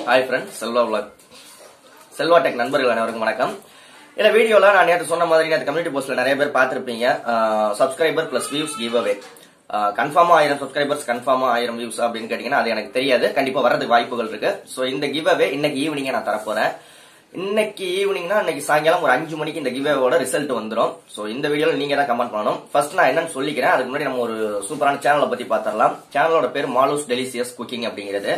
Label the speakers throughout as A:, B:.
A: Hi friends, Selva Vlog. Selva Tech நண்பர்கள் அனைவருக்கும் வணக்கம். இந்த வீடியோல நான் நேத்து சொன்ன மாதிரி நேத்து கம்யூனிட்டி போஸ்ட்ல நிறைய பேர் பார்த்திருப்பீங்க. Subscriber plus views give away. கன்ஃபார்மா 1000 சப்ஸ்கிரைபர்ஸ் கன்ஃபார்மா 1000 வியூஸ் அப்படின்னு கேட்டீங்கன்னா அது எனக்கு தெரியாது. கண்டிப்பா வரதுக்கு வாய்ப்புகள் இருக்கு. சோ இந்த கிவ் அவே இன்னைக்கு ஈவினிங் நான் தர போறேன். இன்னைக்கு ஈவினிங்னா இன்னைக்கு சாயங்காலம் ஒரு 5 மணிக்கு இந்த கிவ் அவேவோட ரிசல்ட் வந்துரும். சோ இந்த வீடியோல நீங்க தான் கமெண்ட் பண்ணணும். ஃபர்ஸ்ட் நான் என்னன்னு சொல்லிக்கிறேன். அதுக்கு முன்னாடி நம்ம ஒரு சூப்பரான சேனலை பத்தி பார்த்தறலாம். சேனலோட பேர் மாலூஸ் டெலிசியஸ் குக்கிங் அப்படிங்கிறது.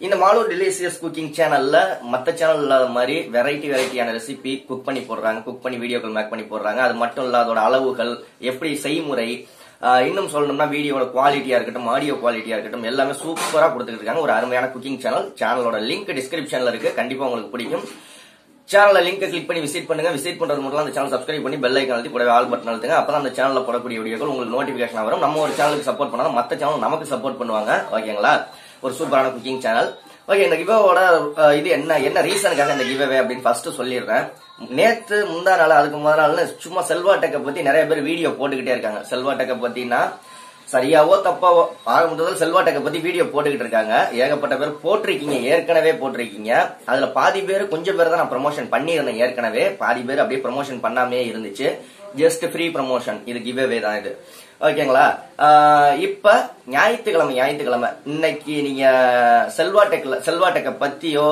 A: இந்த மாலூஸ் டெலிசியஸ் குக்கிங் சேனல்ல மத்த சேனல் இல்லாத மாதிரி வெரைட்டியான ரெசிபி குக் பண்ணி போடுறாங்க, குக் பண்ணி வீடியோக்கள் மேக் பண்ணி போடுறாங்க. அது மட்டும் இல்ல அதோட அளவுகள், எப்படி செய்முறை, இன்னும் சொல்லணும்னா வீடியோட குவாலிட்டியா இருக்கட்டும், ஆடியோ குவாலிட்டியா இருக்கட்டும், எல்லாமே சூப்பரா கொடுத்துட்டு இருக்காங்க. ஒரு அருமையான குக்கிங் சேனல். சேனலோட லிங்க் டிஸ்கிரிப்ஷன்ல இருக்கு. கண்டிப்பா உங்களுக்கு பிடிக்கும். சேனல்ல லிங்க் கிளிக் பண்ணி விசிட் பண்ணுங்க. விசிட் பண்றது மட்டும் அந்த சேனல் சப்ஸ்கிரைப் பண்ணி பெல் ஐகான் அழுத்தி கூடவே ஆல் பட்டன் அழுத்துங்க. அப்பதான் அந்த சேனல்ல போடக்கூடிய வீடியோக்கள் உங்களுக்கு நோட்டிபிகேஷன் வரும். நம்ம ஒரு சேனலுக்கு சப்போர்ட் பண்ணா மத்த சேனல் நமக்கு சப்போர்ட் பண்ணுவாங்க. ஓகேங்களா? ஒரு சூப்பரான குக்கிங் சேனல். ஓகே, இந்த கிவ்அவேவோட இது என்ன ரீசனுக்காக இந்த கிவ்அவே அப்படின்னு ஃபர்ஸ்ட் சொல்லிடுறேன். நேத்து முந்தா நாள் அதுக்கு முதல் நாள் சும்மா செல்வா டெக்கை பத்தி நிறைய பேர் வீடியோ போட்டுக்கிட்டே இருக்காங்க. செல்வா டெக்கை பத்தினா சரியாவோ தப்பாவோ ஆக முதல் செல்வா டெக்கை பத்தி வீடியோ போட்டுக்கிட்டு இருக்காங்க. ஏகப்பட்ட பேர் போட்டிருக்கீங்க, ஏற்கனவே போட்டிருக்கீங்க. அதுல பாதி பேர் கொஞ்சம் பேர் தான் நான் ப்ரமோஷன் பண்ணியிருந்தேன் ஏற்கனவே. பாதி பேர் அப்படியே ப்ரமோஷன் பண்ணாமே இருந்துச்சு. Just free promotion. இது கிவ்அவே தான் இது. ஓகேங்களா? இப்ப ஞாயிற்றுக்கிழமை இன்னைக்கு நீங்க செல்வா டெக்கை பத்தியோ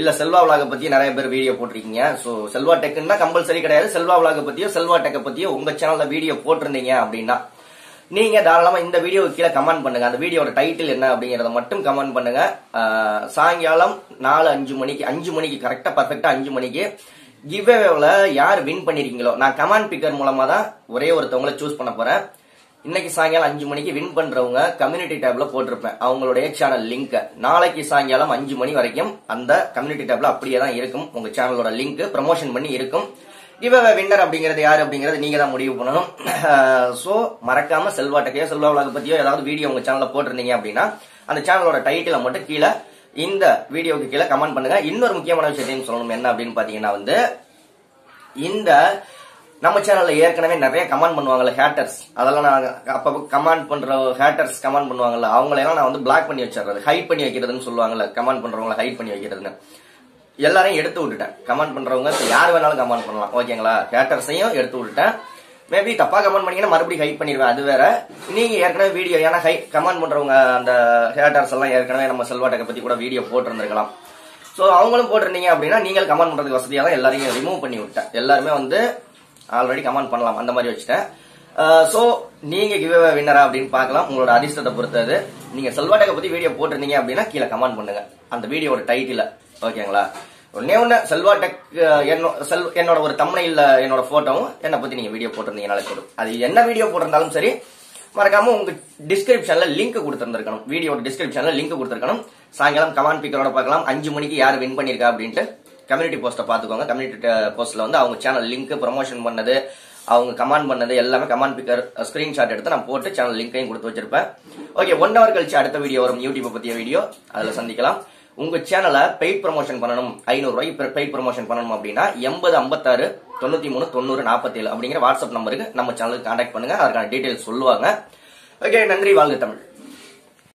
A: இல்ல செல்வா விளாக பத்தியோ நிறைய பேர் வீடியோ போட்டிருக்கீங்க. சோ செல்வா டெக்குன்னா கம்பல்சரி கிடையாது. செல்வா விளாக பத்தியோ செல்வா டெக்கை பத்தியோ உங்க சேனல்ல வீடியோ போட்டிருந்தீங்க அப்படின்னா நீங்க தாராளமா இந்த வீடியோ கீழே கமெண்ட் பண்ணுங்க. அந்த வீடியோட டைட்டில் என்ன அப்படிங்கறத மட்டும் கமெண்ட் பண்ணுங்க. சாயங்காலம் 5 மணிக்கு கரெக்டா பர்ஃபெக்டா 5 மணிக்கு கிவ்அவேல யார் வின் பண்ணிருக்கீங்களோ நான் கமெண்ட் பிக்கர் மூலமா தான் ஒரே ஒருத்தவங்களை சூஸ் பண்ண போறேன். இன்னைக்கு சாயங்காலம் 5 மணிக்கு வின் பண்றவங்க கம்யூனிட்டி டேப்ல போட்டிருப்பேன் அவங்களுடைய சேனல் லிங்க். நாளைக்கு சாயங்காலம் 5 மணி வரைக்கும் அந்த கம்யூனிட்டி டேப்ல அப்படியே தான் இருக்கும். உங்க சேனலோட லிங்க் ப்ரமோஷன் பண்ணி இருக்கும். கிவ்அவே வின்னர் அப்படிங்கிறது யாரு அப்படிங்கறது நீங்க தான் முடிவு பண்ணணும். சோ மறக்காம செல்வா டெக்கையோ செல்வா விளாக பத்தியோ ஏதாவது வீடியோ உங்க சேனல்ல போட்டிருந்தீங்க அப்படின்னா அந்த சேனலோட டைட்டில மட்டும் கீழே இந்த வீடியோக்கு கீழே கமெண்ட் பண்ணுங்க. இன்னொரு முக்கியமான விஷயத்தையும் சொல்லணும். என்ன அப்படின்னு பாத்தீங்கன்னா இந்த நம்ம சேனல்ல ஏற்கனவே நிறைய கமெண்ட் பண்ணுவாங்கல்ல ஹேட்டர்ஸ், அதெல்லாம் நான் அப்ப கமெண்ட் பண்ற ஹேட்டர்ஸ் கமெண்ட் பண்ணுவாங்கல்ல அவங்களெல்லாம் நான் வந்து பிளாக் பண்ணி வச்சிடறது, ஹைட் பண்ணி வைக்கிறதுன்னு சொல்லுவாங்கல்ல, கமெண்ட் பண்றவங்களை ஹைட் பண்ணி வைக்கிறதுன்னு எல்லாரையும் எடுத்து விட்டுட்டேன். கமெண்ட் பண்றவங்க யார் வேணாலும் கமெண்ட் பண்ணலாம். ஓகேங்களா? ஹேட்டர்ஸையும் எடுத்து விட்டுட்டேன். மேபி தப்பா கமெண்ட் பண்ணீங்கன்னா மறுபடியும் ஹைட் பண்ணிடுவேன். அது வேற. நீங்க ஏற்கனவே வீடியோ ஏன்னா கமெண்ட் பண்றவங்க அந்த ஹேட்டர்ஸ் எல்லாம் ஏற்கனவே நம்ம செல்வா டெக்கை பத்தி கூட வீடியோ போட்டிருந்திருக்கலாம். சோ அவங்களும் போட்டிருந்தீங்க அப்படின்னா நீங்கள் கமெண்ட் பண்றதுக்கு வசதியா தான் எல்லாரையும் ரிமூவ் பண்ணி விட்டேன். எல்லாருமே வந்து ஆல்ரெடி கமெண்ட் பண்ணலாம் அந்த மாதிரி வச்சுட்டேன். சோ நீங்க கிவ்அவே வின்னரா அப்படின்னு பார்க்கலாம். உங்களோட அதிர்ஷ்டத்தை பொறுத்தது. நீங்க செல்வா டெக்கை பத்தி வீடியோ போட்டிருந்தீங்க அப்படின்னா கீழே கமெண்ட் பண்ணுங்க அந்த வீடியோட டைட்டில. ஓகேங்களா? ஒன்னு செல்வா டெக் என்னோட ஒரு தம்ப்நெயில்ல என்னோட போட்டோவும் என்னை பத்தி நீங்க வீடியோ போட்டிருந்தீங்கனாலே போதும். அது என்ன வீடியோ போட்டிருந்தாலும் சரி மறக்காம உங்க டிஸ்கிரிப்ஷன்ல லிங்க் கொடுத்திருந்திருக்கணும். வீடியோட டிஸ்கிரிப்ஷன்ல லிங்க் கொடுத்திருக்கணும். சாயங்காலம் கமெண்ட் பிக்கரோட பார்க்கலாம். 5 மணிக்கு யார் வின் பண்ணிருக்கா அப்படின்ட்டு கம்யூனிட்டி போஸ்ட பாத்துக்கோங்க. கம்யூனிட்டி போஸ்ட்ல வந்து அவங்க சேனல் லிங்க் ப்ரமோஷன் பண்ணது, அவங்க கமெண்ட் பண்ணது எல்லாமே கமெண்ட் பிக்கர் ஸ்கிரீன்ஷாட் எடுத்து நான் போட்டு சேனல் லிங்கையும் கொடுத்து வச்சிருப்பேன். ஓகே, 1 hour கழிச்சு அடுத்த வீடியோ வரும். யூடியூப் பத்திய வீடியோ, அதுல சந்திக்கலாம். உங்க சேனலை பெய்ட் ப்ரமோஷன் பண்ணணும், 500 ரூபாய்க்கு பெய்ட் ப்ரமோஷன் பண்ணணும் அப்படின்னா 8056 93 90 47 அப்படிங்கிற வாட்ஸ்அப் நம்பருக்கு நம்ம சேனலுக்கு கான்டாக்ட் பண்ணுங்க. அதற்கான டீடைல்ஸ் சொல்லுவாங்க. ஓகே, நன்றி. வாழ்க தமிழ்.